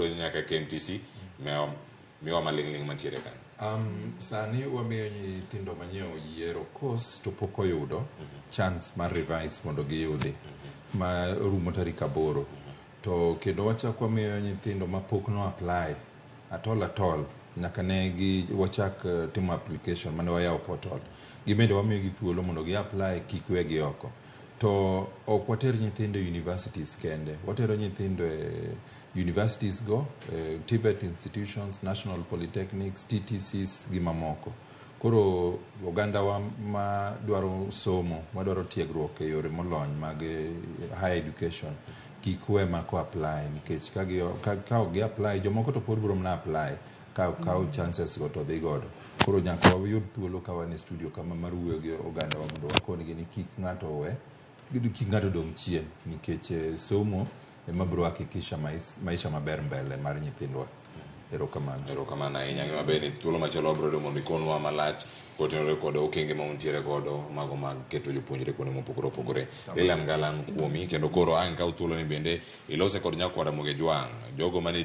uyudo nyaka KMTC miwa maling'ling mantiere kan. Sani wamiyo nyithindo manyiewo yiero course to pok oyudo chance mar revise mondo giyudi ma rumo tarik 8 to kendo wachak wamiyo nyithindo ma pok no apply atol nyaka ne wachak timo application mane wayawo portal gimede wamiyo gi thuolo mondo gi apply kik wegi oko to ok water nyithindo universities kende watero nyithindo universities go Tibet institutions, national polytechnics, TTCs gi mamoko. Koro oganda wa ma dwaro somo, ma dwaro tiegruok e yore molony mag higher education kik we mako apply nikech ka gi apply jomoko to pod biro na apply ka chances go to dhi godo. Koro nyaka wayud thuolo ka wan e studio kama mar wuoyo gi oganda wa mondo wakonigi ni kik ng'ato dong' chien nikech somo ema biro hakikisha maisha maber mbele mar nyithindwa. Erokamano ahinya. Ngima bende thuolo machielo biro mondo ikonwa malach kotenore kod okenge ma untiere godo mago mag keto jopuonjre kuonde mopogore opogore. Leland galan kuomi kendo koro ang' kaw thuolo ni bende ilose kod nyakwara Ramogi jogo mane